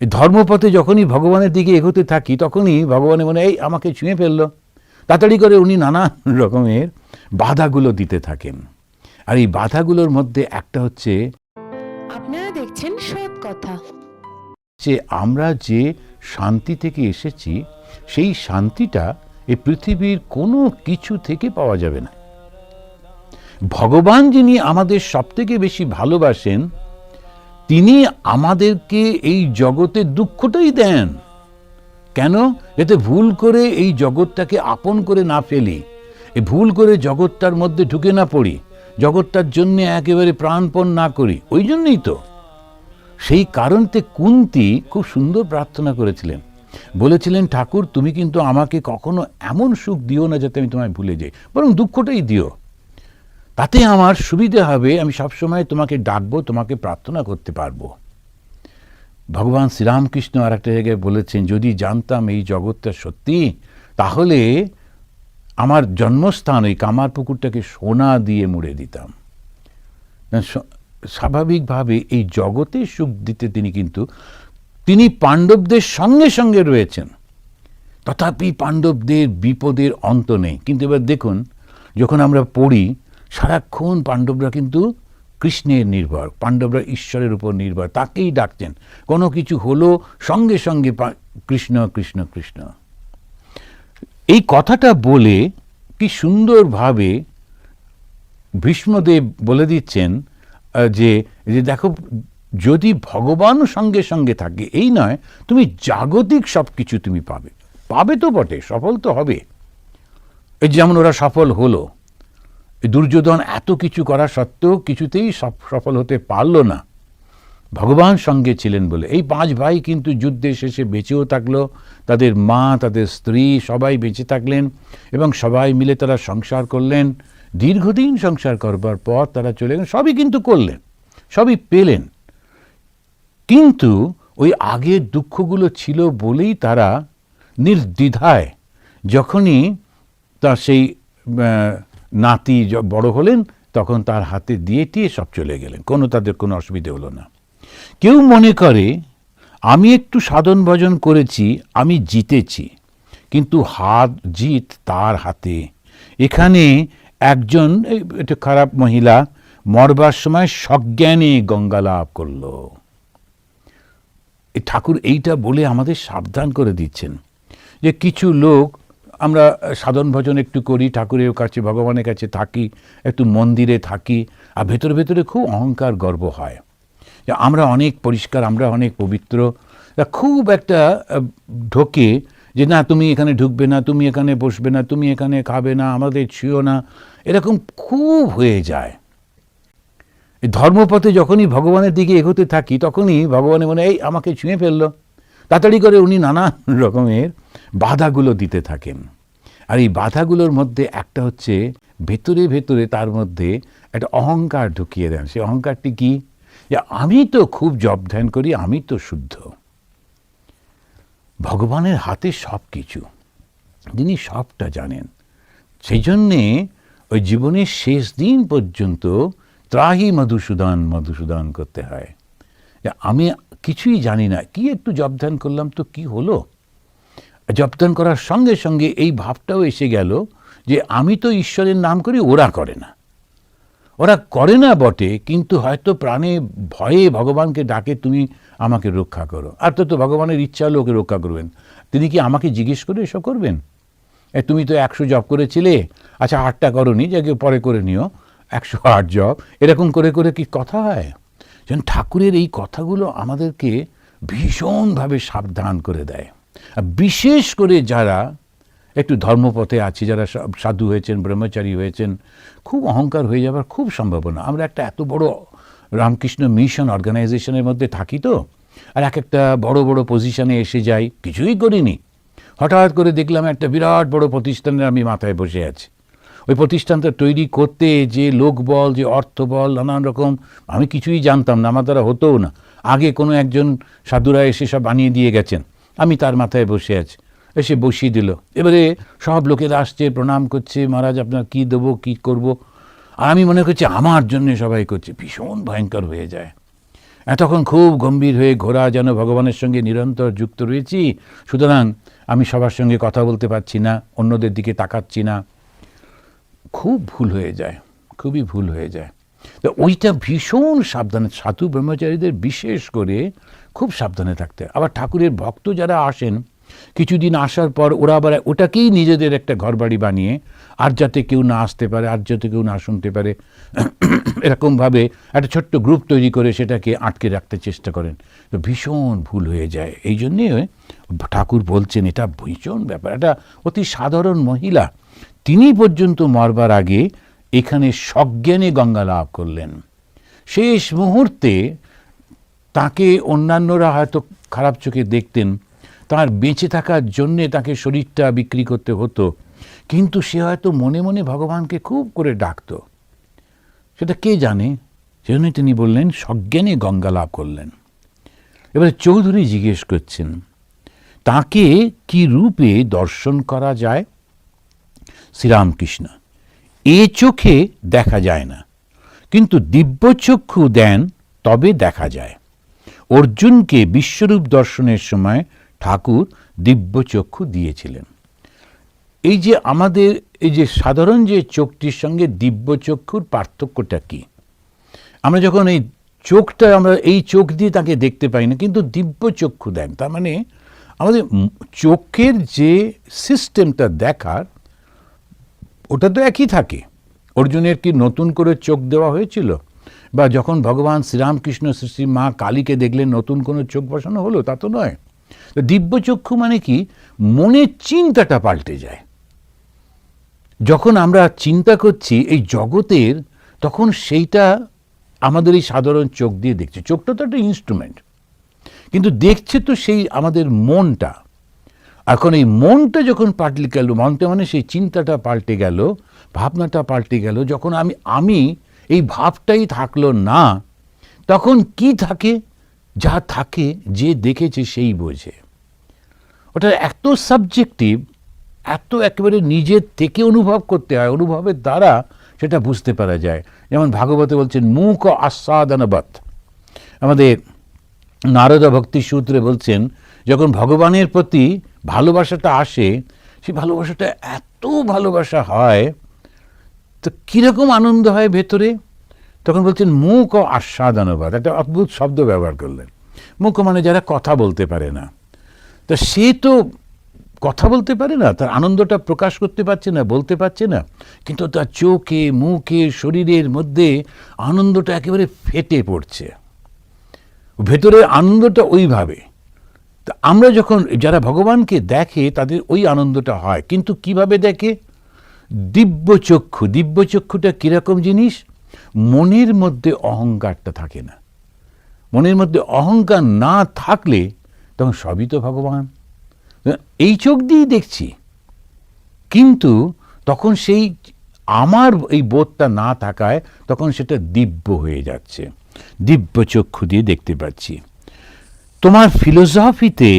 এই ধর্মপথে যখনই ভগবানের দিকে এগোতে থাকি তখনই ভগবানের মনে এই আমাকে ছুঁয়ে ফেললো, তাড়াতাড়ি করে উনি নানা রকমের বাধাগুলো দিতে থাকেন। আর এই বাধাগুলোর মধ্যে একটা হচ্ছে, আপনারা দেখছেন সৎ কথা। যে আমরা যে শান্তি থেকে এসেছি সেই শান্তিটা এই পৃথিবীর কোনো কিছু থেকে পাওয়া যাবে না। ভগবান যিনি আমাদের সবথেকে বেশি ভালোবাসেন, তিনি আমাদেরকে এই জগতের দুঃখটাই দেন। কেন? যাতে ভুল করে এই জগৎটাকে আপন করে না ফেলি, এই ভুল করে জগৎটার মধ্যে ঢুকে না পড়ি, জগৎটার জন্য একেবারে প্রাণপণ না করি। ওই জন্যই তো, সেই কারণতে কুন্তী খুব সুন্দর প্রার্থনা করেছিলেন, বলেছিলেন, ঠাকুর তুমি কিন্তু আমাকে কখনো এমন সুখ দিও না যাতে আমি তোমায় ভুলে যাই, বরং দুঃখটাই দিও, তাতে আমার সুবিধে হবে, আমি সবসময় তোমাকে ডাকবো, তোমাকে প্রার্থনা করতে পারবো। ভগবান শ্রীরামকৃষ্ণ আর একটা জায়গায় বলেছেন, যদি জানতাম এই জগৎটা সত্যি, তাহলে আমার জন্মস্থান ওই কামারপুকুরটাকে সোনা দিয়ে মুড়ে দিতাম। স্বাভাবিকভাবে এই জগতে সুখ দিতে তিনি পাণ্ডবদের সঙ্গে সঙ্গে রয়েছেন, তথাপি পাণ্ডবদের বিপদের অন্ত নেই। কিন্তু এবার দেখুন, যখন আমরা পড়ি সারাক্ষণ পাণ্ডবরা কিন্তু কৃষ্ণের নির্ভর, পাণ্ডবরা ঈশ্বরের উপর নির্ভর, তাকেই ডাকছেন। কোনো কিছু হলো সঙ্গে সঙ্গে কৃষ্ণ কৃষ্ণ কৃষ্ণ। এই কথাটা বলে কি সুন্দরভাবে ভীষ্মদেব বলে দিচ্ছেন যে দেখো, যদি ভগবান সঙ্গে সঙ্গে থাকে, এই নয় তুমি জাগতিক সব কিছু তুমি পাবে তো বটে, সফল তো হবে। এই যেমন ওরা সফল হলো, দুর্যোধন এত কিছু করা সত্ত্বেও কিছুতেই সফল হতে পারল না, ভগবান সঙ্গে ছিলেন বলে। এই 5 ভাই কিন্তু যুদ্ধের শেষে বেঁচেও থাকলো, তাদের মা, তাদের স্ত্রী সবাই বেঁচে থাকলেন, এবং সবাই মিলে তারা সংসার করলেন। দীর্ঘদিন সংসার করবার পর তারা চলে গেলেন, সবই কিন্তু করলেন, সবই পেলেন, কিন্তু ওই আগের দুঃখগুলো ছিল বলেই তারা নির্দ্বিধায়, যখনই তার সেই নাতি বড় হলেন, তখন তার হাতে দিয়ে সব চলে গেলেন, তাদের কোনো অসুবিধে হলো না। কেউ মনে করে আমি একটু সাধন ভজন করেছি, আমি জিতেছি, কিন্তু জিত তার হাতে। এখানে একজন একটু খারাপ মহিলা মরবার সময় সজ্ঞানে গঙ্গা লাভ করল। ঠাকুর এইটা বলে আমাদের সাবধান করে দিচ্ছেন যে কিছু লোক, আমরা সাধন ভজন একটু করি, ঠাকুরের কাছে ভগবানের কাছে থাকি, একটু মন্দিরে থাকি, আর ভেতরে ভেতরে খুব অহংকার গর্ব হয় যে আমরা অনেক পরিষ্কার, আমরা অনেক পবিত্র। খুব একটা ঢোকে যে না তুমি এখানে ঢুকবে না, তুমি এখানে বসবে না, তুমি এখানে খাবে না, আমাদের ছুঁয়ো না, এরকম খুব হয়ে যায়। ধর্মপথে যখনই ভগবানের দিকে এগোতে থাকি তখনই ভগবানের মনে এই আমাকে ছুঁয়ে ফেললো, তাড়াতাড়ি করে উনি নানা রকমের বাধাগুলো দিতে থাকেন। আর এই বাধাগুলোর মধ্যে একটা হচ্ছে, ভেতরে ভেতরে তার মধ্যে একটা অহংকার ঢুকিয়ে দেন। সেই অহংকারটি কি? যে আমি তো খুব জপ ধ্যান করি, আমি তো শুদ্ধ। ভগবানের হাতে সব কিছু, তিনি সবটা জানেন। সেই জন্যে ওই জীবনের শেষ দিন পর্যন্ত ত্রাহি মধুসূদন মধুসূদন করতে হয়। আমি কিছুই জানি না, কি একটু জপ ধ্যান করলাম তো কি হলো? জপ ধ্যান করার সঙ্গে সঙ্গে এই ভাবটাও এসে গেল যে আমি তো ঈশ্বরের নাম করি, ওরা করে না। ওরা করে না বটে, কিন্তু হয়তো প্রাণে ভয়ে ভগবানকে ডাকে, তুমি আমাকে রক্ষা করো। আর তো ভগবানের ইচ্ছা হলে ওকে রক্ষা করবেন, তিনি কি আমাকে জিজ্ঞেস করে এসব করবেন? তুমি তো 100 জপ করেছিলে, আচ্ছা 8টা করোনি, যাকে পরে করে নিও, 108 জপ, এরকম করে করে কি কথা হয়? যেন ঠাকুরের এই কথাগুলো আমাদেরকে ভীষণভাবে সাবধান করে দেয়। বিশেষ করে যারা একটু ধর্মপথে আছে, যারা সাধু হয়েছেন, ব্রহ্মচারী হয়েছেন, খুব অহংকার হয়ে যাবার খুব সম্ভাবনা। আমরা একটা এত বড় রামকৃষ্ণ মিশন অর্গানাইজেশনের মধ্যে থাকি তো, আর একটা বড় বড় পজিশনে এসে যাই, কিছুই করিনি, হঠাৎ করে দেখলাম একটা বিরাট বড় প্রতিষ্ঠানের আমি মাথায় বসে আছি। ওই প্রতিষ্ঠানটা তৈরি করতে যে লোকবল, যে অর্থবল, নানান রকম, আমি কিছুই জানতাম না, আমার দ্বারা হতোও না। আগে কোনো একজন সাধুরা এসে সব বানিয়ে দিয়ে গেছেন, আমি তার মাথায় বসে আছি, এসে বসিয়ে দিল। এবারে সব লোকেরা আসছে, প্রণাম করছে, মহারাজ আপনার কী দেবো, কী করব। আর আমি মনে করছি আমার জন্য সবাই করছে, ভীষণ ভয়ঙ্কর হয়ে যায়। তখন খুব গম্ভীর হয়ে ঘোড়া যেন ভগবানের সঙ্গে নিরন্তর যুক্ত রয়েছি, সুতরাং আমি সবার সঙ্গে কথা বলতে পারছি না, অন্যদের দিকে তাকাচ্ছি না। খুব ভুল হয়ে যায়, খুবই ভুল হয়ে যায়। তো ওইটা ভীষণ সাবধানে, সাধু ব্রহ্মচারীদের বিশেষ করে খুব সাবধানে থাকতে। আবার ঠাকুরের ভক্ত যারা আসেন, কিছুদিন আসার পর ওরা আবার ওটাকেই নিজেদের একটা ঘরবাড়ি বানিয়ে, আর যাতে কেউ না আসতে পারে, আর যাতে কেউ না শুনতে পারে, এরকমভাবে একটা ছোট্ট গ্রুপ তৈরি করে সেটাকে আটকে রাখতে চেষ্টা করেন। তো ভীষণ ভুল হয়ে যায়। এই জন্যে ঠাকুর বলছেন এটা ভীষণ ব্যাপার। একটা অতি সাধারণ মহিলা, তিনি পর্যন্ত মরবার আগে এখানে সজ্ঞানে গঙ্গা লাভ করলেন। শেষ মুহূর্তে তাকে অন্যান্যরা হয়তো খারাপ চোখে দেখতেন, তার বেঁচে থাকার জন্যে তাকে শরীরটা বিক্রি করতে হতো, কিন্তু সে হয়তো মনে মনে ভগবানকে খুব করে ডাকত, সেটা কে জানে। সেজন্য তিনি বললেন সজ্ঞানে গঙ্গা লাভ করলেন। এবারে চৌধুরী জিজ্ঞেস করছেন তাকে কি রূপে দর্শন করা যায়? শ্রীরামকৃষ্ণ: এ চোখে দেখা যায় না, কিন্তু দিব্যচক্ষু দেন তবে দেখা যায়। অর্জুনকে বিশ্বরূপ দর্শনের সময় ঠাকুর দিব্যচক্ষু দিয়েছিলেন। এই যে আমাদের এই যে সাধারণ যে চোখটির সঙ্গে দিব্যচক্ষুর পার্থক্যটা কি? আমরা যখন এই চোখটা, আমরা এই চোখ দিয়ে তাকে দেখতে পাই না, কিন্তু দিব্যচক্ষু দেন, তার মানে আমাদের চোখের যে সিস্টেমটা দেখার, ওটা তো একই থাকে। অর্জুনের কি নতুন করে চোখ দেওয়া হয়েছিল? বা যখন ভগবান শ্রীরামকৃষ্ণ শ্রী মা কালীকে দেখলেন নতুন কোনো চোখ বসানো হলো? তা তো নয়। দিব্যচক্ষু মানে কি? মনের চিন্তাটা পাল্টে যায়। যখন আমরা চিন্তা করছি এই জগতের, তখন সেইটা আমাদের এই সাধারণ চোখ দিয়ে দেখছে। চোখটা তো একটা ইনস্ট্রুমেন্ট, কিন্তু দেখছে তো সেই আমাদের মনটা। এখন এই মনটা যখন পাল্টে গেল, মনটা মানে সেই চিন্তাটা পাল্টে গেল, ভাবনাটা পাল্টে গেল, যখন আমি এই ভাবটাই থাকলো না, তখন কি থাকে? যা থাকে যে দেখেছে সেই বোঝে। ওটা এত সাবজেক্টিভ, এত একেবারে নিজের থেকে অনুভব করতে হয়, অনুভবের দ্বারা সেটা বুঝতে পারা যায়। যেমন ভাগবতে বলছেন মুখ আস্বাদনবৎ। আমাদের নারদ ভক্তি সূত্রে বলছেন যখন ভগবানের প্রতি ভালোবাসাটা আসে, সেই ভালোবাসাটা এত ভালোবাসা হয়, তো কীরকম আনন্দ হয় ভেতরে, তখন বলছেন মুখ আস্বাদনবৎ। একটা অদ্ভুত শব্দ ব্যবহার করলেন। মুখ মানে যারা কথা বলতে পারে না, তো সে তো কথা বলতে পারে না, তার আনন্দটা প্রকাশ করতে পারছে না, বলতে পারছে না, কিন্তু তার চোখে, মুখে, শরীরের মধ্যে আনন্দটা একেবারে ফেটে পড়ছে, ভেতরের আনন্দটা ওইভাবে। তা আমরা যখন যারা ভগবানকে দেখে তাদের ওই আনন্দটা হয়, কিন্তু কিভাবে দেখে? দিব্যচক্ষু। দিব্যচক্ষুটা কীরকম জিনিস? মনের মধ্যে অহংকারটা থাকে না। মনের মধ্যে অহংকার না থাকলে তখন সবই তো ভগবান। এই চোখ দিয়েই দেখছি, কিন্তু তখন সেই আমার এই বোধটা না থাকায় তখন সেটা দিব্য হয়ে যাচ্ছে, দিব্য চক্ষু দিয়ে দেখতে পাচ্ছি। তোমার ফিলোসফিতে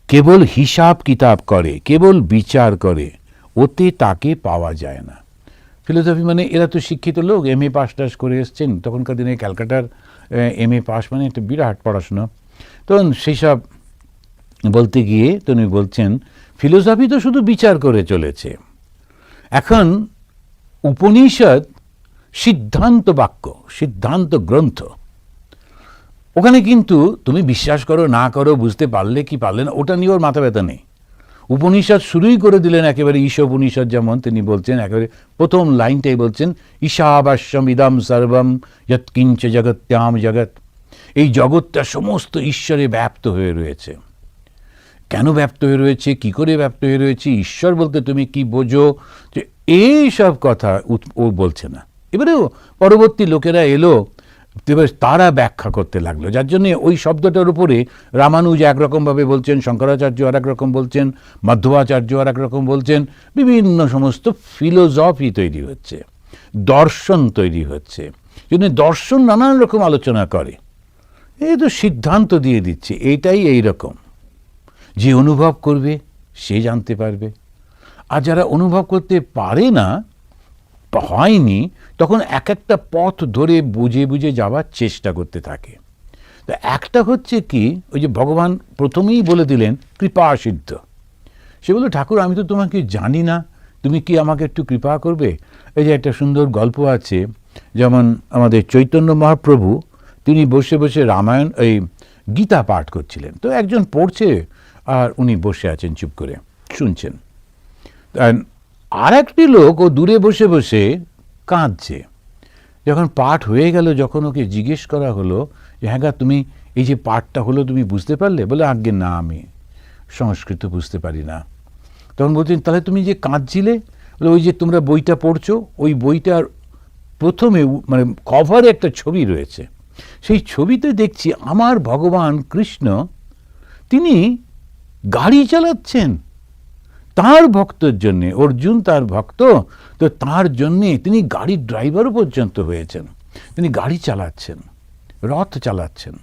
কেবল হিসাব কিতাব করে, কেবল বিচার করে, ওতে তাকে পাওয়া যায় না। ফিলোসফি মানে এরা তো শিক্ষিত লোক, MA পাস টাস করে এসছেন, তখনকার দিনে ক্যালকাটার MA পাস মানে একটা বিরাট পড়াশোনা। তখন সেই সব বলতে গিয়ে তিনি বলছেন ফিলোসফি তো শুধু বিচার করে চলেছে। এখন উপনিষদ সিদ্ধান্ত বাক্য, সিদ্ধান্ত গ্রন্থ, ওখানে কিন্তু তুমি বিশ্বাস করো না করো, বুঝতে পারলে কি পারলে না, ওটা নিয়ে ওর মাথা ব্যথা নেই। উপনিষদ শুরুই করে দিলেন একেবারে ঈশোপনিষদ, যেমন তিনি বলছেন একেবারে প্রথম লাইনটাই বলছেন ঈশাবাস্যম ইদম সর্বম যৎকিঞ্চ জগত্যাম জগৎ। এই জগৎটা সমস্ত ঈশ্বরে ব্যাপ্ত হয়ে রয়েছে। কেন ব্যাপ্ত হয়ে রয়েছে, কি করে ব্যাপ্ত হয়ে রয়েছে, ঈশ্বর বলতে তুমি কি বোঝো, যে এই সব কথা ও বলছে না। এবারেও পরবর্তী লোকেরা এলো, এবার তারা ব্যাখ্যা করতে লাগলো, যার জন্য ওই শব্দটার উপরে রামানুজ একরকমভাবে বলছেন, শঙ্করাচার্য আর এক রকম বলছেন, মাধ্বাচার্য আর এক রকম বলছেন, বিভিন্ন সমস্ত ফিলোসফি তৈরি হচ্ছে, দর্শন তৈরি হচ্ছে। জন্য দর্শন নানান রকম আলোচনা করে, এই তো সিদ্ধান্ত দিয়ে দিচ্ছে এইটাই এই রকম। যে অনুভব করবে সে জানতে পারবে, আর যারা অনুভব করতে পারে না, হয়নি, তখন এক একটা পথ ধরে বুঝে বুঝে যাওয়ার চেষ্টা করতে থাকে। তো একটা হচ্ছে কি, ওই যে ভগবান প্রথমেই বলে দিলেন কৃপা সিদ্ধ। সে বলল, ঠাকুর আমি তো তোমাকে জানি না, তুমি কি আমাকে একটু কৃপা করবে? এই যে একটা সুন্দর গল্প আছে, যেমন আমাদের চৈতন্য মহাপ্রভু তিনি বসে বসে রামায়ণ এই গীতা পাঠ করছিলেন। তো একজন পড়ছে আর উনি বসে আছেন চুপ করে শুনছেন। আর একটি লোক ও দূরে বসে বসে কাঁদছে। যখন পাঠ হয়ে গেল, যখন ওকে জিজ্ঞেস করা হলো যে হ্যাঁ গা তুমি এই যে পাঠটা হলো তুমি বুঝতে পারলে? বলে আজ্ঞে না, আমি সংস্কৃত বুঝতে পারি না। তখন বলছেন তাহলে তুমি যে কাঁদছিলে, ওই যে তোমরা বইটা পড়ছো, ওই বইটার প্রথমে মানে কভারে একটা ছবি রয়েছে। সেই ছবিতে দেখছি আমার ভগবান কৃষ্ণ তিনি গাড়ি চালাচ্ছেন তার ভক্তের জন্যে। অর্জুন তার ভক্ত, তো তার জন্যে তিনি গাড়ির ড্রাইভারও পর্যন্ত হয়েছেন, তিনি গাড়ি চালাচ্ছেন, রথ চালাচ্ছেন।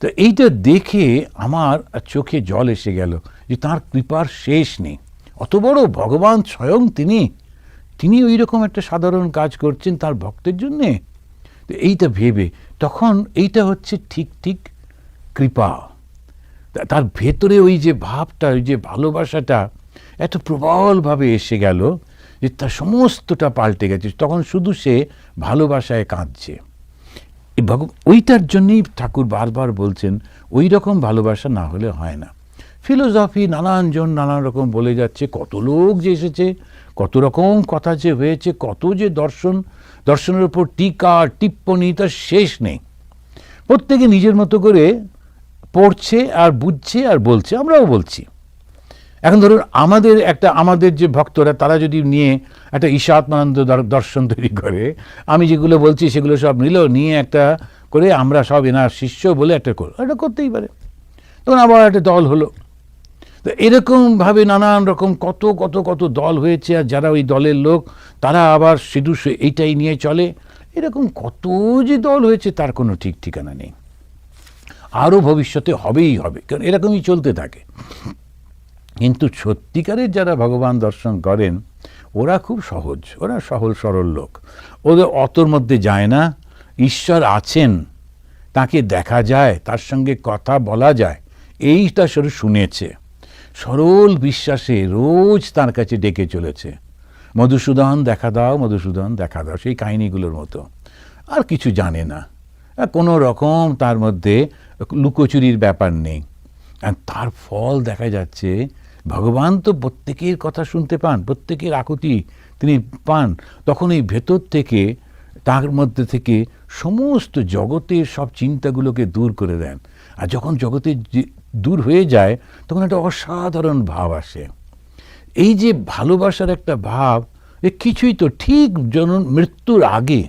তো এইটা দেখে আমার চোখে জল এসে গেল যে তার কৃপার শেষ নেই। অত বড় ভগবান স্বয়ং তিনি ওই রকম একটা সাধারণ কাজ করছেন তার ভক্তের জন্যে। তো এইটা ভেবে তখন এইটা হচ্ছে ঠিক কৃপা। তার ভেতরে ওই যে ভাবটা, ওই যে ভালোবাসাটা এত প্রবলভাবে এসে গেল যে তার সমস্তটা পাল্টে গেছে। তখন শুধু সে ভালোবাসায় কাঁদছে। ওইটার জন্যই ঠাকুর বারবার বলছেন ওই রকম ভালোবাসা না হলে হয় না। ফিলোসফি নানানজন নানান রকম বলে যাচ্ছে, কত লোক যে এসেছে, কত রকম কথা যে হয়েছে, কত যে দর্শনের উপর টিকা টিপ্পণী, তার শেষ নেই। প্রত্যেকে নিজের মতো করে পড়ছে আর বুঝছে আর বলছে, আমরাও বলছি। এখন ধরুন আমাদের যে ভক্তরা তারা যদি নিয়ে একটা ঈশাত্মানন্দ দর্শন তৈরি করে, আমি যেগুলো বলছি সেগুলো সব নিয়ে একটা করে আমরা সব এনার শিষ্য বলে একটা করতেই পারে। তখন আবার একটা দল হলো। তো এরকমভাবে নানান রকম কত দল হয়েছে, আর যারা ওই দলের লোক তারা আবার শুধু এইটাই নিয়ে চলে। এরকম কত যে দল হয়েছে তার কোনো ঠিক ঠিকানা নেই। আরও ভবিষ্যতে হবেই হবে, কারণ এরকমই চলতে থাকে। কিন্তু সত্যিকারের যারা ভগবান দর্শন করেন ওরা খুব সহজ, ওরা সহজ সরল লোক। ওদের অতর মধ্যে যায় না। ঈশ্বর আছেন, তাকে দেখা যায়, তার সঙ্গে কথা বলা যায়, এইটা শুধু শুনেছে। সরল বিশ্বাসে রোজ তার কাছে ডেকে চলেছে, মধুসূদন দেখা দাও, মধুসূদন দেখা দাও, সেই কাহিনীগুলোর মতো। আর কিছু জানে না, কোনো রকম তার মধ্যে লুকোচুরির ব্যাপার নেই। আর তার ফল দেখা যাচ্ছে ভগবান তো প্রত্যেকের কথা শুনতে পান, প্রত্যেকের আকুতি তিনি পান। তখন এই ভেতর থেকে তার মধ্যে থেকে সমস্ত জগতের সব চিন্তাগুলোকে দূর করে দেন। আর যখন জগতের দূর হয়ে যায় তখন একটা অসাধারণ ভাব আসে। এই যে ভালোবাসার একটা ভাব, এ কিছুই তো ঠিক মৃত্যুর আগে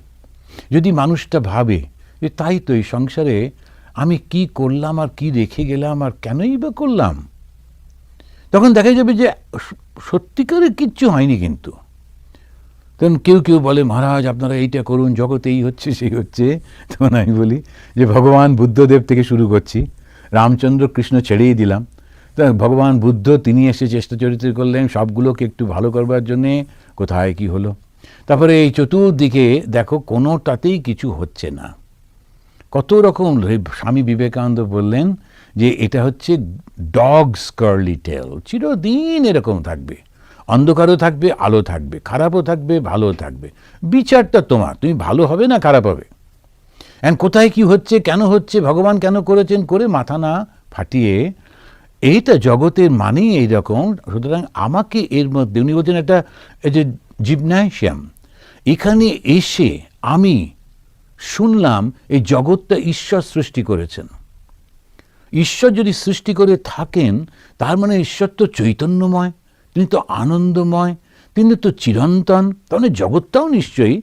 যদি মানুষটা ভাবে যে তাই তো এই সংসারে আমি কি করলাম আর কি রেখে গেলাম আর কেনই বা করলাম, তখন দেখা যাবে যে সত্যিকারের কিচ্ছু হয়নি। কিন্তু তখন কেউ বলে মহারাজ আপনারা এইটা করুন, জগতে এই হচ্ছে সেই হচ্ছে। তখন আমি বলি যে ভগবান বুদ্ধদেব থেকে শুরু করছি, রামচন্দ্র কৃষ্ণ ছেড়েই দিলাম। তা ভগবান বুদ্ধ তিনি এসে চেষ্টা চরিত্র করলেন সবগুলোকে একটু ভালো করবার জন্যে, কোথায় কি হলো। তারপরে এই চতুর্দিকে দেখো কোনোটাতেই কিছু হচ্ছে না। কত রকম স্বামী বিবেকানন্দ বললেন যে এটা হচ্ছে ডগস কার্লি টেল, চিরদিন এরকম থাকবে, অন্ধকারও থাকবে আলো থাকবে, খারাপও থাকবে ভালো থাকবে, বিচারটা তোমার, তুমি ভালো হবে না খারাপ হবে। অ্যান্ড কোথায় কি হচ্ছে, কেন হচ্ছে, ভগবান কেন করেছেন করে মাথা না ফাটিয়ে, এইটা জগতের মানেই এইরকম। সুতরাং আমাকে এর মধ্যে উনি বলছেন একটা এই যে জিমন্যাসিয়াম, এখানে এসে আমি শুনলাম এই জগৎটা ঈশ্বর সৃষ্টি করেছেন। ঈশ্বর যদি সৃষ্টি করে থাকেন তার মানে ঈশ্বর তো চৈতন্যময়, তিনি তো আনন্দময়, তিনি তো চিরন্তন। তাহলে জগৎটাও নিশ্চয়ই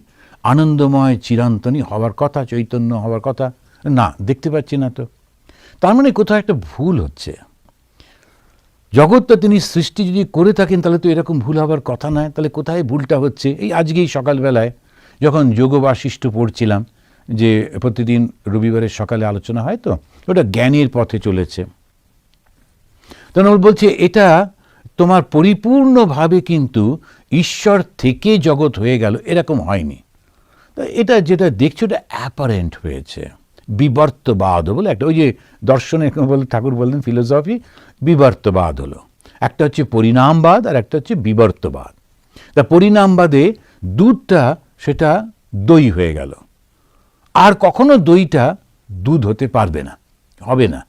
আনন্দময় চিরন্তনই হওয়ার কথা, চৈতন্য হওয়ার কথা। না, দেখতে পাচ্ছি না তো। তার মানে কোথাও একটা ভুল হচ্ছে। জগৎটা তিনি সৃষ্টি যদি করে থাকেন তাহলে তো এরকম ভুল হওয়ার কথা নয়। তাহলে কোথায় ভুলটা হচ্ছে? এই আজকেই সকালবেলায় যখন যোগ বাশিষ্ঠ পড়ছিলাম, যে প্রতিদিন রবিবারের সকালে আলোচনা হয়, তো ওটা জ্ঞানের পথে চলেছে। তখন বলছে এটা তোমার পরিপূর্ণভাবে কিন্তু ঈশ্বর থেকে জগৎ হয়ে গেল এরকম হয়নি। এটা যেটা দেখছো এটা অ্যাপারেন্ট হয়েছে, বিবর্তবাদ বলে একটা, ওই যে দর্শনে ঠাকুর বললেন ফিলোসফি, বিবর্তবাদ হলো একটা, হচ্ছে পরিণামবাদ আর একটা হচ্ছে বিবর্তবাদ। তা পরিণামবাদে দুধটা সেটা দই হয়ে গেল, আর কখনো দইটা দুধ হতে পারবে না, হবে না।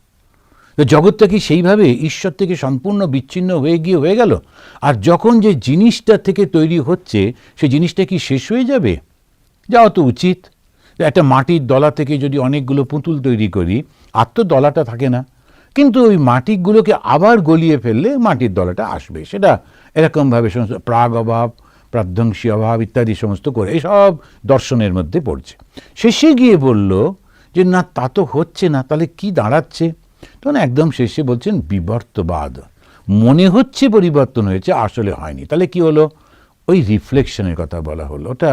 তো জগৎটা কি সেইভাবে ঈশ্বর থেকে সম্পূর্ণ বিচ্ছিন্ন হয়ে গেল? আর যখন যে জিনিসটা থেকে তৈরি হচ্ছে সেই জিনিসটা কি শেষ হয়ে যাবে? যাওয়া তো উচিত। একটা মাটির দলা থেকে যদি অনেকগুলো পুতুল তৈরি করি, আর তো দলাটা থাকে না, কিন্তু ওই মাটিগুলোকে আবার গলিয়ে ফেললে মাটির দলাটা আসবে। সেটা এরকমভাবে সমস্ত প্রাগ অভাব, প্রাধ্বংসী অভাব ইত্যাদি সমস্ত করে এসব দর্শনের মধ্যে পড়ছে। শেষে গিয়ে বলল যে না, তা তো হচ্ছে না, তাহলে কি দাঁড়াচ্ছে? তখন একদম শেষে বলছেন বিবর্তবাদ। মনে হচ্ছে পরিবর্তন হয়েছে, আসলে হয়নি। তাহলে কি হলো? ওই রিফ্লেকশনের কথা বলা হলো, ওটা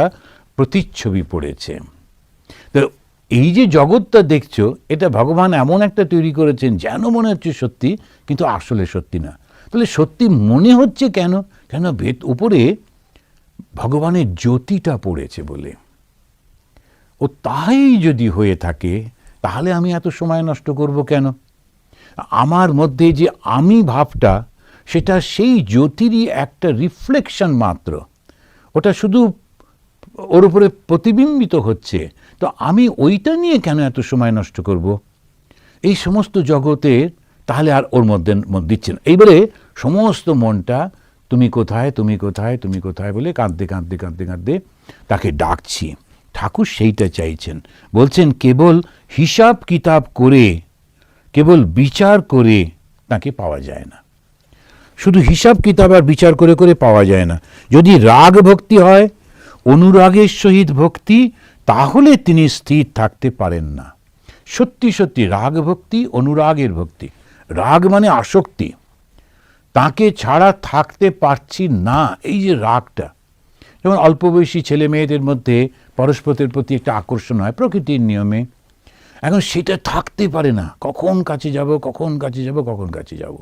প্রতিচ্ছবি পড়েছে। তো এই যে জগৎটা দেখছো, এটা ভগবান এমন একটা তৈরি করেছেন যেন মনে হচ্ছে সত্যি, কিন্তু আসলে সত্যি না। তাহলে সত্যি মনে হচ্ছে কেন? কেন উপরে ভগবানের জ্যোতিটা পড়েছে বলে। ও তাই যদি হয়ে থাকে, তাহলে আমি এত সময় নষ্ট করব কেন? আমার মধ্যে যে আমি ভাবটা, সেটা সেই জ্যোতিরই একটা রিফ্লেকশন মাত্র, ওটা শুধু ওর উপরে প্রতিবিম্বিত হচ্ছে। তো আমি ওইটা নিয়ে কেন এত সময় নষ্ট করব? এই সমস্ত জগতের তাহলে আর ওর মধ্যে দিচ্ছে না। এইবারে সমস্ত মনটা তুমি কোথায়, তুমি কোথায়, তুমি কোথায় বলে কাঁদতে কাঁদতে কাঁদতে কাঁদতে তাকে ডাকছি। ঠাকুর সেইটা চাইছেন, বলছেন কেবল হিসাব কিতাব করে, কেবল বিচার করে তাকে পাওয়া যায় না। শুধু হিসাব কিতাব আর বিচার করে করে পাওয়া যায় না। যদি রাগ ভক্তি হয়, অনুরাগের সহিত ভক্তি, তাহলে তিনি স্থির থাকতে পারেন না। সত্যি সত্যি রাগ ভক্তি, অনুরাগের ভক্তি। রাগ মানে আসক্তি, তাকে ছাড়া থাকতে পারছি না, এই যে রাগটা। যেমন অল্প বয়সী ছেলে মেয়েদের মধ্যে পরস্পরের প্রতি একটা আকর্ষণ হয় প্রকৃতির নিয়মে, এখন সেটা থাকতে পারে না, কখন কাছে যাব, কখন কাছে যাব, কখন কাছে যাব।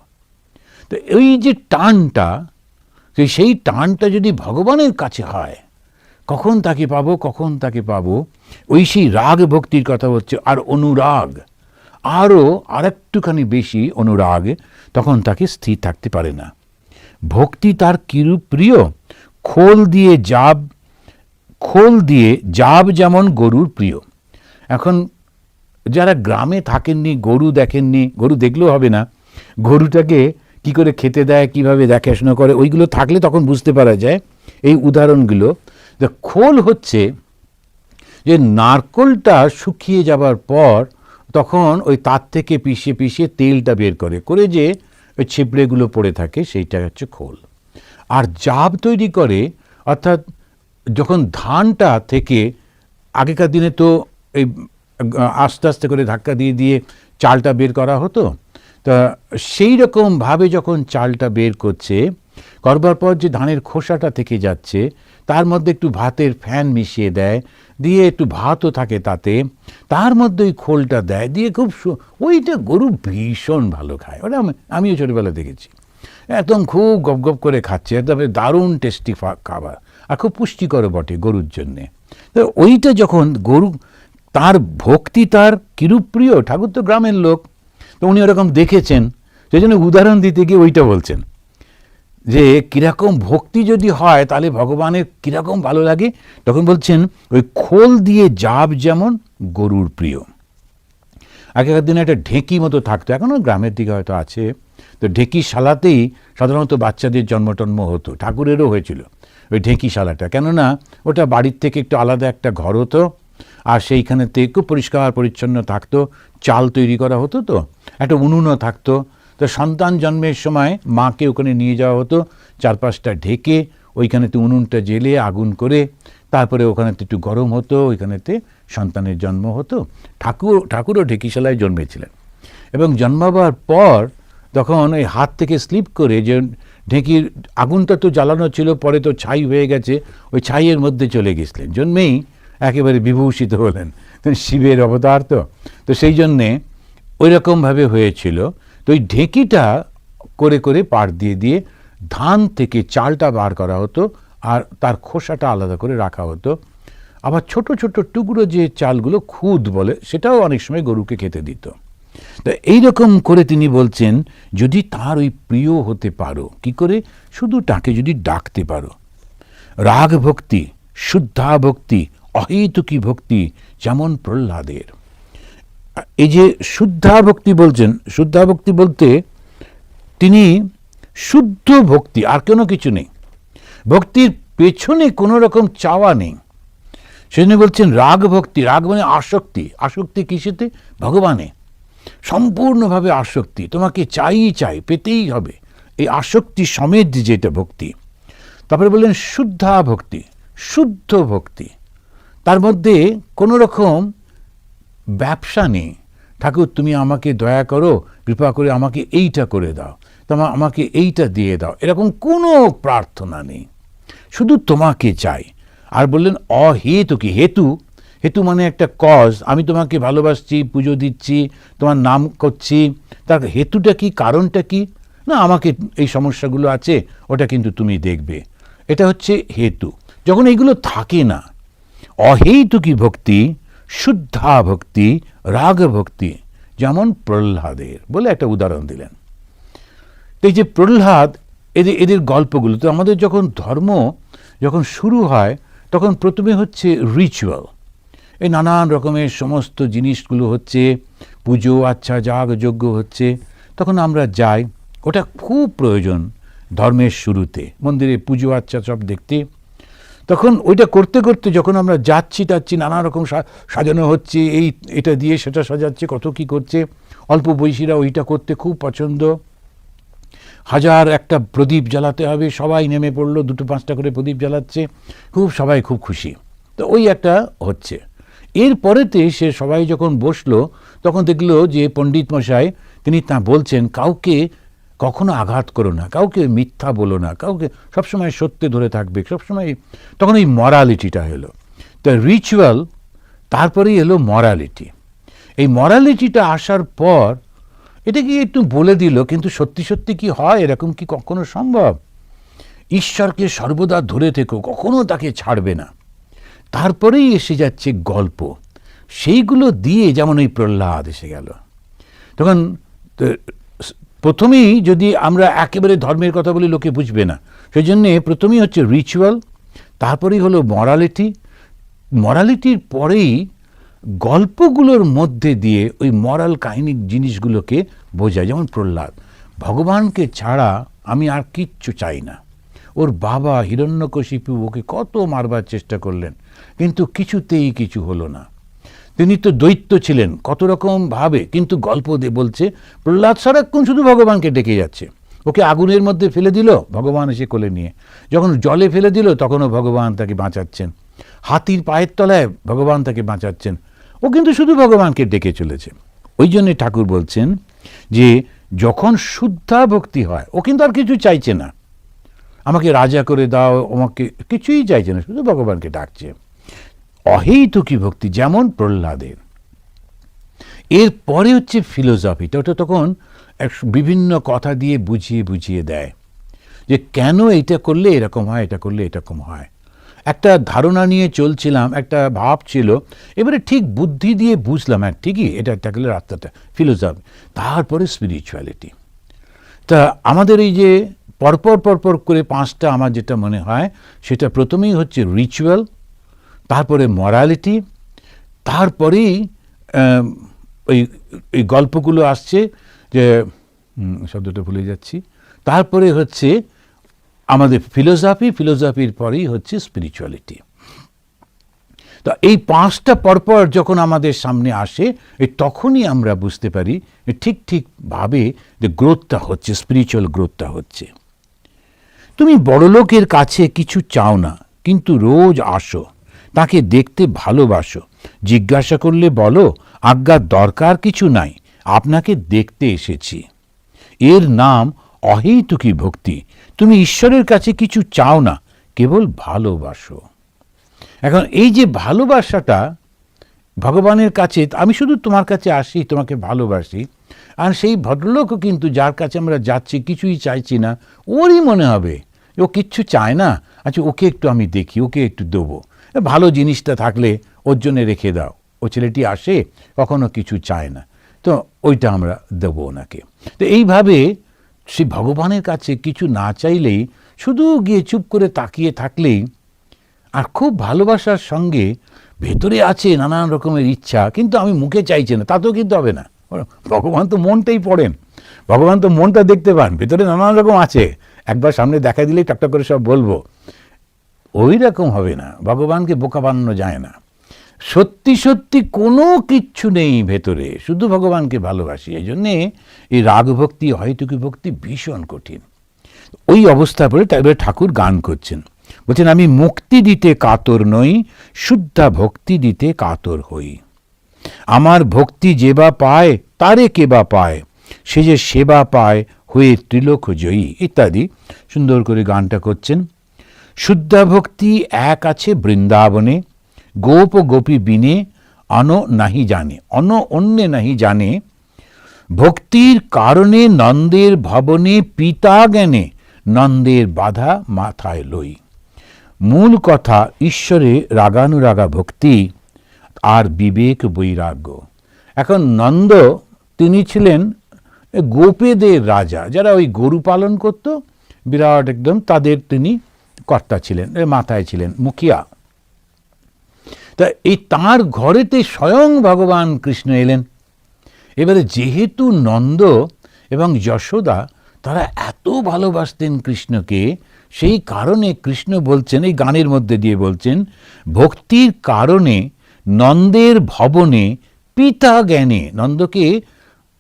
তো এই যে টানটা, সেই টানটা যদি ভগবানের কাছে হয়, কখন তাকে পাবো, কখন তাকে পাবো, ওই সেই রাগ ভক্তির কথা হচ্ছে। আর অনুরাগ, আরও আরেকটুখানি বেশি অনুরাগ, তখন তাকে স্থির থাকতে পারে না। ভক্তি তার কিরূপ প্রিয়, খোল দিয়ে জাব যেমন গরুর প্রিয়। এখন যারা গ্রামে থাকেননি, গরু দেখেননি, গরু দেখলেও হবে না, গরুটাকে কি করে খেতে দেয়, কিভাবে দেখাশোনা করে, ওইগুলো থাকলে তখন বুঝতে পারা যায় এই উদাহরণগুলো। খোল হচ্ছে যে নারকোলটা শুকিয়ে যাবার পর তখন ওই তার থেকে পিষে পিষে তেলটা বের করে যে ওই ছিপড়েগুলো পড়ে থাকে, সেইটা হচ্ছে খোল। আর জাব তৈরি করে, অর্থাৎ যখন ধানটা থেকে, আগেকার দিনে তো এই আস্তে আস্তে করে ধাক্কা দিয়ে দিয়ে চালটা বের করা হতো, তা সেই রকমভাবে যখন চালটা বের করবার পর যে ধানের খোসাটা থেকে যাচ্ছে, তার মধ্যে একটু ভাতের ফ্যান মিশিয়ে দেয়, দিয়ে একটু ভাতও থাকে তাতে, তার মধ্যে ওই খোলটা দেয়, দিয়ে খুব ওইটা গরু ভীষণ ভালো খায়। ওটা আমিও ছোটোবেলা দেখেছি, একদম খুব গপ গপ করে খাচ্ছে, তবে দারুণ টেস্টি খাবার, আর খুব পুষ্টিকর বটে গরুর জন্যে। তো ওইটা যখন গরু, তার ভক্তি তার কিরূপ প্রিয়, ঠাকুর তো গ্রামের লোক, তো উনি ওরকম দেখেছেন, সেই জন্য উদাহরণ দিতে গিয়ে ওইটা বলছেন যে কীরকম ভক্তি যদি হয় তাহলে ভগবানের কীরকম ভালো লাগে। তখন বলছেন ওই খোল দিয়ে জাব যেমন গরুর প্রিয়। আগেকার দিনে একটা ঢেঁকি মতো থাকতো, এখনও গ্রামের দিকে হয়তো আছে, তো ঢেঁকিশালাতেই সাধারণত বাচ্চাদের জন্ম হতো, ঠাকুরেরও হয়েছিল ওই ঢেঁকিশালাটা, কেননা ওটা বাড়ির থেকে একটু আলাদা একটা ঘর হতো, আর সেইখানেতে খুব পরিষ্কার পরিচ্ছন্ন থাকতো, চাল তৈরি করা হতো, তো একটা উনুনও থাকতো। তো সন্তান জন্মের সময় মাকে ওখানে নিয়ে যাওয়া হতো, চারপাশটা ঢেকে ওইখানেতে উনুনটা জেলে আগুন করে, তারপরে ওখানেতে একটু গরম হতো, ওইখানেতে সন্তানের জন্ম হতো। ঠাকুরও ঢেঁকিশালায় জন্মেছিলেন, এবং জন্মাবার পর তখন ওই হাত থেকে স্লিপ করে, যে ঢেঁকির আগুনটা তো জ্বালানো ছিল, পরে তো ছাই হয়ে গেছে, ওই ছাইয়ের মধ্যে চলে গেছিলেন, জন্মেই একেবারে বিভূষিত হলেন, শিবের অবতার তো সেই জন্যে ওই রকমভাবে হয়েছিল। তো ওই ঢেঁকিটা করে করে পাড় দিয়ে দিয়ে ধান থেকে চালটা বার করা হতো, আর তার খোসাটা আলাদা করে রাখা হতো, আবার ছোট ছোট টুকরো যে চালগুলো খুদ বলে, সেটাও অনেক সময় গরুকে খেতে দিত। তো এইরকম করে তিনি বলছেন, যদি তার ওই প্রিয় হতে পারো, কি করে? শুধু তাকে যদি ডাকতে পারো। রাগ ভক্তি, শুদ্ধা ভক্তি, অহেতুকী ভক্তি যেমন প্রহ্লাদের। এই যে শুদ্ধা ভক্তি বলছেন, শুদ্ধা ভক্তি বলতে তিনি শুদ্ধ ভক্তি, আর কোনো কিছু নেই, ভক্তির পেছনে কোনো রকম চাওয়া নেই। সেজন্য বলছেন রাগ ভক্তি, রাগ মানে আসক্তি। আসক্তি কিসেতে? ভগবানে, সম্পূর্ণভাবে আসক্তি, তোমাকে চাই, পেতেই হবে, এই আসক্তি সমেত যেটা ভক্তি। তারপরে বললেন শুদ্ধা ভক্তি, শুদ্ধ ভক্তি, তার মধ্যে কোনো রকম ব্যবসা নেই। ঠাকুর তুমি আমাকে দয়া করো, কৃপা করে আমাকে এইটা করে দাও, আমাকে এইটা দিয়ে দাও, এরকম কোনো প্রার্থনা নেই, শুধু তোমাকে চাই। আর বললেন অহেতুকি, হেতু, হেতু মানে একটা কজ, আমি তোমাকে ভালোবাসছি, পুজো দিচ্ছি, তোমার নাম করছি, তার হেতুটা কি, কারণটা কি? না, আমাকে এই সমস্যাগুলো আছে, ওটা কিন্তু তুমি দেখবে, এটা হচ্ছে হেতু। যখন এইগুলো থাকে না, অহেতুকি ভক্তি, শুদ্ধা ভক্তি, রাগ ভক্তি, যেমন প্রহ্লাদের বলে একটা উদাহরণ দিলেন। এই যে প্রহ্লাদ, এদের গল্পগুলো, তো আমাদের যখন ধর্ম যখন শুরু হয়, তখন প্রথমে হচ্ছে রিচুয়াল, এই নানান রকমের সমস্ত জিনিসগুলো হচ্ছে, পুজো আচ্ছা যাগ যজ্ঞ হচ্ছে, তখন আমরা যাই, ওটা খুব প্রয়োজন ধর্মের শুরুতে, মন্দিরে পুজো আচ্ছা সব দেখতে। তখন ওইটা করতে করতে যখন আমরা যাচ্ছি টাচ্ছি, নানা রকম সাজানো হচ্ছে, এটা দিয়ে সেটা সাজাচ্ছে, কত কি করছে, অল্প বয়সীরা ওইটা করতে খুব পছন্দ, 1000 একটা প্রদীপ জ্বালাতে হবে, সবাই নেমে পড়লো, 2-5টা করে প্রদীপ জ্বালাচ্ছে, সবাই খুব খুশি। তো ওই একটা হচ্ছে। এরপরেতে সে সবাই যখন বসলো, তখন দেখলো যে পণ্ডিত মশাই তিনি তা বলছেন, কাউকে কখনো আঘাত করো না, কাউকে মিথ্যা বলো না, কাউকে সবসময় সত্যে ধরে থাকবে সবসময়। তখন এই মরালিটিটা হলো, তো রিচুয়াল, তারপরেই এলো মরালিটি। এই মরালিটিটা আসার পর এটা কি একটু বলে দিল, কিন্তু সত্যি সত্যি কি হয়? এরকম কি কখনো সম্ভব? ঈশ্বরকে সর্বদা ধরে থেকো, কখনো তাকে ছাড়বে না। তারপরেই এসে যাচ্ছে গল্প, সেইগুলো দিয়ে যেমন ওই প্রহ্লাদ এসে গেল। তখন প্রথমেই যদি আমরা একেবারে ধর্মের কথা বলি, লোকে বুঝবে না, সেই জন্যে প্রথমেই হচ্ছে রিচুয়াল, তারপরেই হলো মরালিটি, মরালিটির পরেই গল্পগুলোর মধ্যে দিয়ে ওই মরাল কাহিনী জিনিসগুলোকে বোঝায়। যেমন প্রহ্লাদ, ভগবানকে ছাড়া আমি আর কিচ্ছু চাই না। ওর বাবা হিরণ্যকশিপু ওকে কত মারবার চেষ্টা করলেন, কিন্তু কিছুতেই কিছু হলো না। তিনি তো দৈত্য ছিলেন কত রকম ভাবে, কিন্তু গল্প দিয়ে বলছে প্রহ্লাদ সারাক্ষণ শুধু ভগবানকে ডেকে যাচ্ছে। ওকে আগুনের মধ্যে ফেলে দিল, ভগবান এসে কোলে নিয়ে, যখন জলে ফেলে দিল তখনও ভগবান তাকে বাঁচাচ্ছেন, হাতির পায়ের তলায় ভগবান তাকে বাঁচাচ্ছেন, ও কিন্তু শুধু ভগবানকে ডেকে চলেছে। ওই জন্যে ঠাকুর বলছেন যে যখন শুদ্ধা ভক্তি হয়, ও কিন্তু আর কিছু চাইছে না, আমাকে রাজা করে দাও, আমাকে কিছুই চাইছে না, শুধু ভগবানকে ডাকছে। অহেতুকী ভক্তি যেমন প্রহ্লাদের। এরপরে হচ্ছে ফিলোসফিটা, ওটা তখন বিভিন্ন কথা দিয়ে বুঝিয়ে বুঝিয়ে দেয় যে কেন এটা করলে এরকম হয়, এটা করলে এরকম হয়। একটা ধারণা নিয়ে চলছিলাম, একটা ভাব ছিল, এবারে ঠিক বুদ্ধি দিয়ে বুঝলাম, হ্যাঁ ঠিকই, এটা গেলে রাস্তাটা, ফিলোসফি। তারপরে স্পিরিচুয়ালিটি। তা আমাদের এই যে পরপর পরপর করে 5টা আমার যেটা মনে হয়, সেটা প্রথমেই হচ্ছে রিচুয়াল, তারপরে মরালিটি, তারপরেই ওই গল্পগুলো আসছে, যে শব্দটা ভুলে যাচ্ছি, তারপরে হচ্ছে আমাদের ফিলোসফি, ফিলোসফির পরেই হচ্ছে স্পিরিচুয়ালিটি। তো এই 5টা পরপর যখন আমাদের সামনে আসে, তখনই আমরা বুঝতে পারি ঠিক ঠিকভাবে যে গ্রোথটা হচ্ছে, স্পিরিচুয়াল গ্রোথটা হচ্ছে। তুমি বড়লোকের কাছে কিছু চাও না, কিন্তু রোজ আসো, তাকে দেখতে ভালোবাসো, জিজ্ঞাসা করলে বলো আজ্ঞার দরকার কিছু নাই, আপনাকে দেখতে এসেছি। এর নাম অহেতুকী ভক্তি। তুমি ঈশ্বরের কাছে কিছু চাও না, কেবল ভালোবাসো। এখন এই যে ভালোবাসাটা ভগবানের কাছে, আমি শুধু তোমার কাছে আসি, তোমাকে ভালোবাসি, আর সেই ভদ্রলোকও কিন্তু যার কাছে আমরা যাচ্ছি কিছুই চাইছি না, ওরই মনে হবে ও কিচ্ছু চায় না, আচ্ছা ওকে একটু আমি দেখি, ওকে একটু দেবো, ভালো জিনিসটা থাকলে ওর জন্য রেখে দাও। ও ছেলেটি আসে, কখনো কিছু চায় না, তো ওইটা আমরা দেবো ওনাকে। তো এইভাবে সে ভগবানের কাছে কিছু না চাইলেই, শুধু গিয়ে চুপ করে তাকিয়ে থাকলেই, আর খুব ভালোবাসার সঙ্গে ভেতরে আছে নানান রকমের ইচ্ছা, কিন্তু আমি মুখে চাইছি না, তাতেও কিন্তু হবে না। ভগবান তো মনটাই পড়েন, ভগবান তো মনটা দেখতে পান, ভেতরে নানান রকম আছে, একবার সামনে দেখা দিলেই টকটক করে সব বলবো, ওই রকম হবে না। ভগবানকে বোকা বানানো যায় না। সত্যি সত্যি কোনো কিচ্ছু নেই ভেতরে, শুধু ভগবানকে ভালোবাসি। এই জন্যে এই রাগ ভক্তি, অহেতুকী ভক্তি ভীষণ কঠিন। ওই অবস্থা পরে তারপরে ঠাকুর গান করছেন, বলছেন আমি মুক্তি দিতে কাতর নই, শুদ্ধা ভক্তি দিতে কাতর হই। আমার ভক্তি যে বা পায় তারে কে বা পায়, সে যে সেবা পায় হয়ে ত্রিলোক জয়ী, ইত্যাদি সুন্দর করে গানটা করছেন। শুদ্ধা ভক্তি এক আছে বৃন্দাবনে, গোপ গোপী বিনে অন নাহি জানে, অন্যে নাহি জানে। ভক্তির কারণে নন্দের ভবনে পিতা জ্ঞানে, নন্দের বাধা মাথায় লই। মূল কথা ঈশ্বরে রাগানুরাগা ভক্তি আর বিবেক বৈরাগ্য। এখন নন্দ তিনি ছিলেন গোপেদের রাজা, যারা ওই গরু পালন করত, বিরাট একদম তাদের তিনি কর্তা ছিলেন, মাথায় ছিলেন, মুখিয়া। তা এই তাঁর ঘরেতে স্বয়ং ভগবান কৃষ্ণ এলেন। এবারে যেহেতু নন্দ এবং যশোদা তারা এত ভালোবাসতেন কৃষ্ণকে, সেই কারণে কৃষ্ণ বলছেন, এই গানের মধ্যে দিয়ে বলছেন, ভক্তির কারণে নন্দের ভবনে পিতা জ্ঞানে, নন্দকে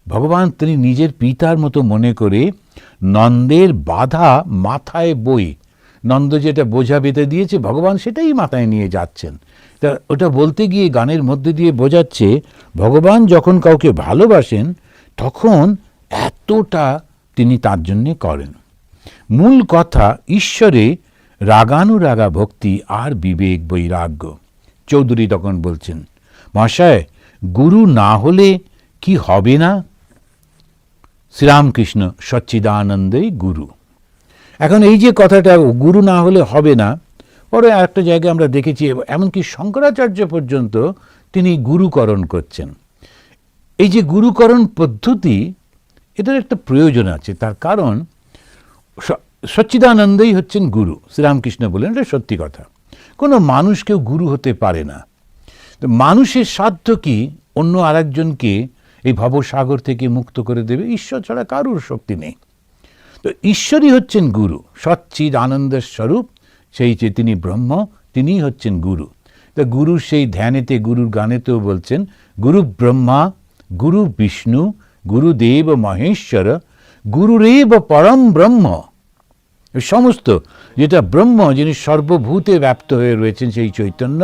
ভগবান তিনি নিজের পিতার মতো মনে করে নন্দের বাধা মাথায় বই, নন্দ যেটা বোঝা বেঁধে দিয়েছে ভগবান সেটাই মাথায় নিয়ে যাচ্ছেন। তা ওটা বলতে গিয়ে গানের মধ্যে দিয়ে বোঝাচ্ছে, ভগবান যখন কাউকে ভালোবাসেন তখন এতটা তিনি তার জন্যে করেন। মূল কথা ঈশ্বরে রাগানুরাগা ভক্তি আর বিবেক বৈরাগ্য। চৌধুরী তখন বলছেন, মহাশয় গুরু না হলে কি হবে না? শ্রীরামকৃষ্ণ সচ্চিদানন্দই গুরু। এখন এই যে কথাটা গুরু না হলে হবে না, পরে আরেকটা জায়গায় আমরা দেখেছি, এমনকি শঙ্করাচার্য পর্যন্ত তিনি গুরুকরণ করছেন। এই যে গুরুকরণ পদ্ধতি, এটার একটা প্রয়োজন আছে। তার কারণ সচ্চিদানন্দই হচ্ছেন গুরু, শ্রীরামকৃষ্ণ বলেন, এটা সত্যি কথা। কোনো মানুষ কেউ গুরু হতে পারে না। তো মানুষের সাধ্য কি অন্য আরেকজনকে এই ভবসাগর থেকে মুক্ত করে দেবে? ঈশ্বর ছাড়া কারুর শক্তি নেই। তো ঈশ্বরই হচ্ছেন গুরু, সচ্চিদ আনন্দের স্বরূপ, সেই যে তিনি ব্রহ্ম, তিনিই হচ্ছেন গুরু। তা গুরু সেই ধ্যানেতে, গুরুর গানেতেও বলছেন, গুরু ব্রহ্মা, গুরু বিষ্ণু, গুরুদেব মহেশ্বর, গুরুরেব পরম ব্রহ্ম। সমস্ত যেটা ব্রহ্ম, যিনি সর্বভূতে ব্যপ্ত হয়ে রয়েছেন, সেই চৈতন্য,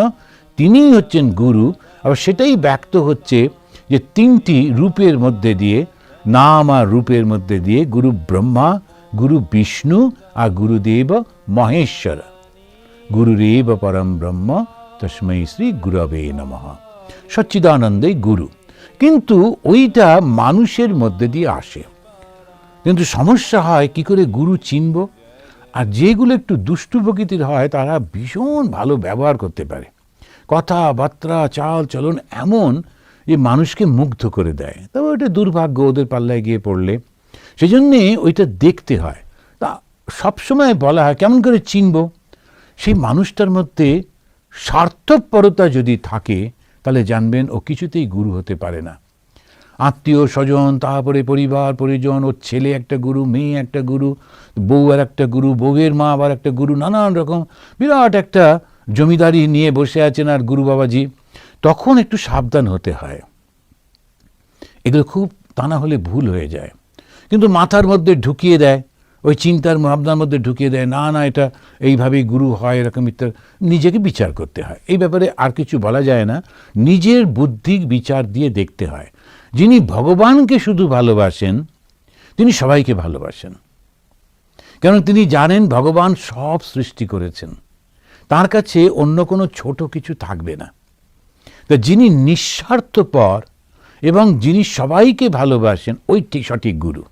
তিনিই হচ্ছেন গুরু। আবার সেটাই ব্যক্ত হচ্ছে যে তিনটি রূপের মধ্যে দিয়ে, নাম আর রূপের মধ্যে দিয়ে, গুরু ব্রহ্মা, গুরু বিষ্ণু আর গুরুদেব মহেশ্বর। গুরুরেব পরম ব্রহ্ম তস্मै শ্রী গুরবে নমঃ। সচ্চিদানন্দই গুরু। কিন্তু ওইটা মানুষের মধ্যে দিয়ে আসে, কিন্তু সমস্যা হয় কি করে গুরু চিনব? আর যেগুলো একটু দুষ্টু প্রকৃতির হয় তারা ভীষণ ভালো ব্যবহার করতে পারে, কথাবার্তা চাল চলন এমন যে মানুষকে মুগ্ধ করে দেয়। তবে ওইটা দুর্ভাগ্য ওদের পাল্লায় গিয়ে পড়লে, সেজন্যে ওইটা দেখতে হয়। তা সবসময় বলা হয় কেমন করে চিনব? সেই মানুষটার মধ্যে স্বার্থপরতা যদি থাকে তাহলে জানবেন ও কিছুতেই গুরু হতে পারে না। আত্মীয় স্বজন, তারপরে পরিবার পরিজন, ওর ছেলে একটা গুরু, মেয়ে একটা গুরু, বউ আর একটা গুরু, বউয়ের মা আবার একটা গুরু, নানান রকম বিরাট একটা জমিদারি নিয়ে বসে আছেন আর গুরু বাবাজি। তখন একটু সাবধান হতে হয়, এগুলো খুব তা না হলে ভুল হয়ে যায়। কিন্তু মাথার মধ্যে ঢুকিয়ে দেয়, ওই চিন্তার ভাবনার মধ্যে ঢুকিয়ে দেয়, না না এটা এইভাবেই গুরু হয়, এরকম ইত্যাদি। নিজেকে বিচার করতে হয়, এই ব্যাপারে আর কিছু বলা যায় না। নিজের বুদ্ধির বিচার দিয়ে দেখতে হয়। যিনি ভগবানকে শুধু ভালোবাসেন তিনি সবাইকে ভালোবাসেন, কারণ তিনি জানেন ভগবান সব সৃষ্টি করেছেন, তার কাছে অন্য কোনো ছোট কিছু থাকবে না। তা যিনি নিঃস্বার্থপর এবং যিনি সবাইকে ভালোবাসেন, ওই ঠিক সঠিক গুরু।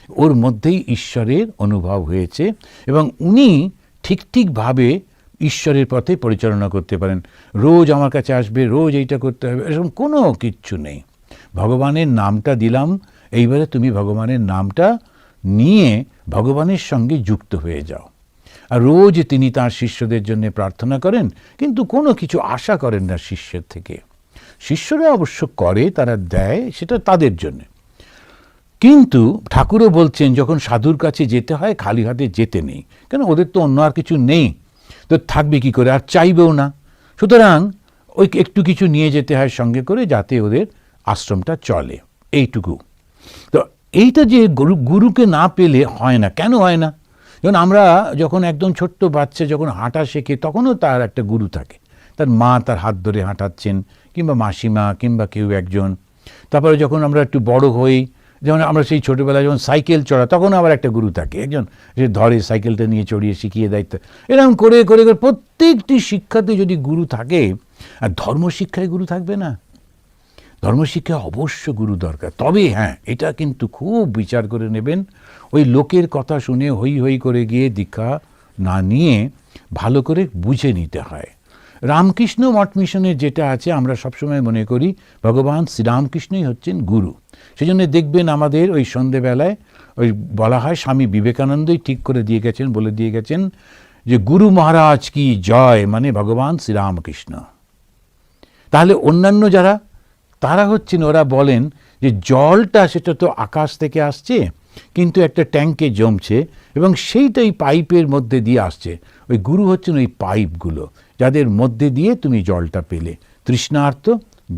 ওর মধ্যেই ঈশ্বরের অনুভব হয়েছে এবং উনি ঠিকভাবে ঈশ্বরের পথে পরিচালনা করতে পারেন। রোজ আমার কাছে আসবে, রোজ এইটা করতে হবে, এরকম কোনো কিচ্ছু নেই। ভগবানের নামটা দিলাম, এইবারে তুমি ভগবানের নামটা নিয়ে ভগবানের সঙ্গে যুক্ত হয়ে যাও। আর রোজ তিনি তাঁর শিষ্যদের জন্য প্রার্থনা করেন, কিন্তু কোনো কিছু আশা করেন না শিষ্যের থেকে। শিষ্যরা অবশ্য করে, তারা দেয়, সেটা তাদের জন্য। কিন্তু ঠাকুরও বলছেন যখন সাধুর কাছে যেতে হয় খালি হাতে যেতে নেই, কেন ওদের তো অন্য আর কিছু নেই, তো থাকবে কি করে, আর চাইবেও না। সুতরাং ওই একটু কিছু নিয়ে যেতে হয় সঙ্গে করে, যাতে ওদের আশ্রমটা চলে, এইটুকু। তো এইটা যে গুরুকে না পেলে হয় না। কেন হয় না? যেমন আমরা যখন একদম ছোট্ট বাচ্চা যখন হাঁটা শেখে, তখনও তার একটা গুরু থাকে, তার মা তার হাত ধরে হাঁটাচ্ছেন, কিংবা মাসিমা, কিংবা কেউ একজন। তারপরে যখন আমরা একটু বড় হই, যেমন আমরা সেই ছোটোবেলায় যখন সাইকেল চড়া, তখন আবার একটা গুরু থাকে, একজন যে ধরে সাইকেলটা নিয়ে চড়িয়ে শিখিয়ে দেয়। এরকম করে করে করে প্রত্যেকটি শিক্ষাতে যদি গুরু থাকে, আর ধর্মশিক্ষায় গুরু থাকবে না? ধর্মশিক্ষা অবশ্য গুরু দরকার। তবে হ্যাঁ, এটা কিন্তু খুব বিচার করে নেবেন। ওই লোকের কথা শুনে হই হই করে গিয়ে দীক্ষা না নিয়ে ভালো করে বুঝে নিতে হয়। রামকৃষ্ণ মঠ মিশনের যেটা আছে, আমরা সবসময় মনে করি ভগবান শ্রীরামকৃষ্ণই হচ্ছেন গুরু। সেই জন্য দেখবেন আমাদের ওই সন্ধেবেলায় ওই বলা হয়, স্বামী বিবেকানন্দই ঠিক করে দিয়ে গেছেন, বলে দিয়ে গেছেন যে গুরু মহারাজ কি জয়, মানে ভগবান শ্রীরামকৃষ্ণ। তাহলে অন্যান্য যারা, তারা হচ্ছেন, ওরা বলেন যে জলটা সেটা তো আকাশ থেকে আসছে, কিন্তু একটা ট্যাঙ্কে জমছে এবং সেইটাই পাইপের মধ্যে দিয়ে আসছে। ওই গুরু হচ্ছেন ওই পাইপগুলো, যাদের মধ্যে দিয়ে তুমি জলটা পেলে, তৃষ্ণার্ত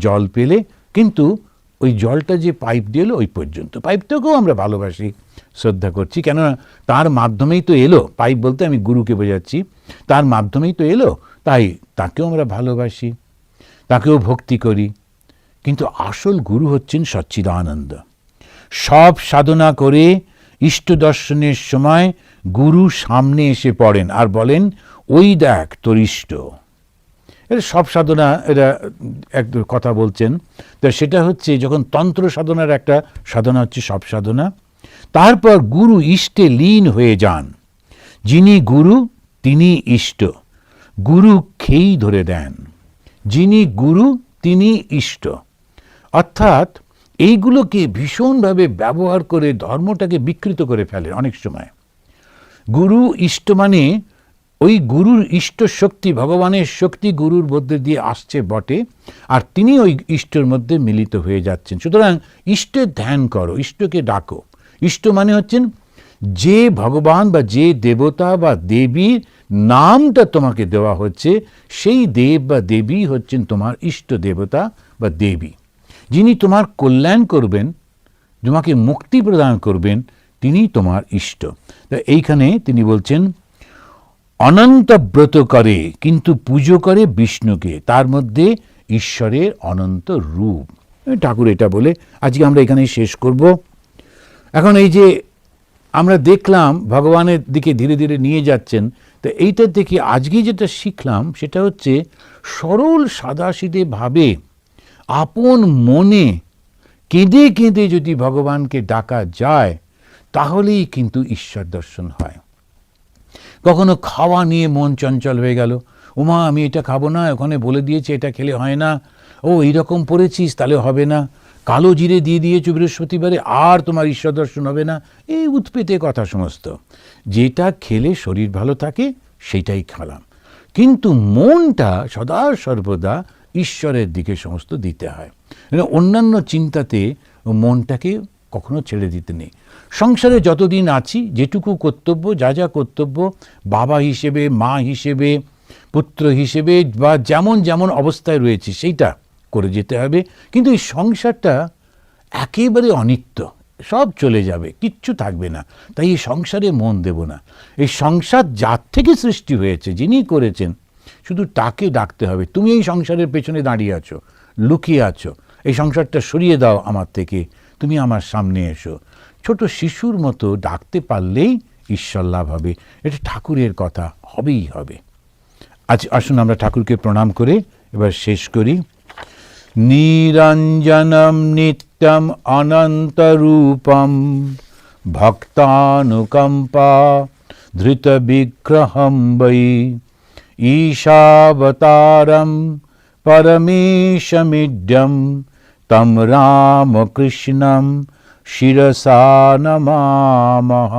জল পেলে, কিন্তু ওই জলটা যে পাইপ দিয়ে এলো ওই পর্যন্ত। পাইপটাকেও আমরা ভালোবাসি, শ্রদ্ধা করছি, কেননা তার মাধ্যমেই তো এলো। পাইপ বলতে আমি গুরুকে বোঝাচ্ছি, তার মাধ্যমেই তো এলো, তাই তাকেও আমরা ভালোবাসি, তাকেও ভক্তি করি। কিন্তু আসল গুরু হচ্ছেন সচ্চিদানন্দ। সব সাধনা করে ইষ্ট দর্শনের সময় গুরু সামনে এসে পড়েন আর বলেন, ওই দেখ তোর ইষ্ট। এটা সব সাধনা, এটা এক কথা বলছেন। তো সেটা হচ্ছে যখন তন্ত্র সাধনার একটা সাধনা হচ্ছে সব সাধনা। তারপর গুরু ইষ্টে লীন হয়ে যান। যিনি গুরু তিনি ইষ্ট, গুরু খেই ধরে দেন। যিনি গুরু তিনি ইষ্ট। অর্থাৎ এইগুলোকে ভীষণভাবে ব্যবহার করে ধর্মটাকে বিকৃত করে ফেলে অনেক সময়। গুরু ইষ্ট মানে ওই গুরুর ইষ্ট শক্তি, ভগবানের শক্তি গুরুর মধ্যে দিয়ে আসছে বটে, আর তিনি ওই ইষ্টের মধ্যে মিলিত হয়ে যাচ্ছেন। সুতরাং ইষ্টের ধ্যান করো, ইষ্টকে ডাকো। ইষ্ট মানে হচ্ছেন যে ভগবান বা যে দেবতা বা দেবীর নামটা তোমাকে দেওয়া হচ্ছে, সেই দেব বা দেবী হচ্ছেন তোমার ইষ্ট দেবতা বা দেবী। যিনি তোমার কল্যাণ করবেন, তোমাকে মুক্তি প্রদান করবেন, তিনি তোমার ইষ্ট। তা এইখানে তিনি বলছেন, অনন্ত ব্রত করে কিন্তু পুজো করে বিষ্ণুকে, তার মধ্যে ঈশ্বরের অনন্ত রূপ। ঠাকুর এটা বলে আজকে আমরা এখানেই শেষ করব। এখন এই যে আমরা দেখলাম ভগবানের দিকে ধীরে ধীরে নিয়ে যাচ্ছেন, তো এইটার দেখে আজকে যেটা শিখলাম সেটা হচ্ছে সরল সাদাসিধে ভাবে আপন মনে কেঁদে কেঁদে যদি ভগবানকে ডাকা যায়, তাহলেই কিন্তু ঈশ্বর দর্শন হয়। কখনো খাওয়া নিয়ে মন চঞ্চল হয়ে গেল, ওমা আমি এটা খাবো না, ওখানে বলে দিয়েছে এটা খেলে হয় না, ও এইরকম পড়েছিস তাহলে হবে না, কালো জিরে দিয়ে দিয়েছো বৃহস্পতিবারে, আর তোমার ঈশ্বর দর্শন হবে না, এই উৎপেতে কথা সমস্ত। যেটা খেলে শরীর ভালো থাকে সেইটাই খেলাম, কিন্তু মনটা সদা সর্বদা ঈশ্বরের দিকে সমস্ত দিতে হয়। অন্যান্য চিন্তাতে মনটাকে কখনো ছেড়ে দিতে নেই। সংসারে যতদিন আছি যেটুকু কর্তব্য, যা যা কর্তব্য, বাবা হিসেবে, মা হিসেবে, পুত্র হিসেবে, বা যেমন যেমন অবস্থায় রয়েছে সেইটা করে যেতে হবে। কিন্তু এই সংসারটা একেবারে অনিত্য, সব চলে যাবে, কিচ্ছু থাকবে না। তাই এই সংসারে মন দেব না। এই সংসার যার থেকে সৃষ্টি হয়েছে, যিনি করেছেন, শুধু তাকে ডাকতে হবে। তুমি এই সংসারের পেছনে দাঁড়িয়ে আছো, লুকিয়ে আছো, এই সংসারটা সরিয়ে দাও আমার থেকে, তুমি আমার সামনে এসো। ছোট শিশুর মতো ডাকতে পারলেই ঈশ্বর লাভ হবে। এটা ঠাকুরের কথা, হবেই হবে। আজ আসুন আমরা ঠাকুরকে প্রণাম করে এবার শেষ করি। নিরঞ্জনম নিত্যম অনন্তরূপম ভক্তানুকম্পা ধৃত বিগ্রহম বৈ ঈশাবতারম পরমেশমিড্যম তম রামকৃষ্ণম শিরসা নমামহ।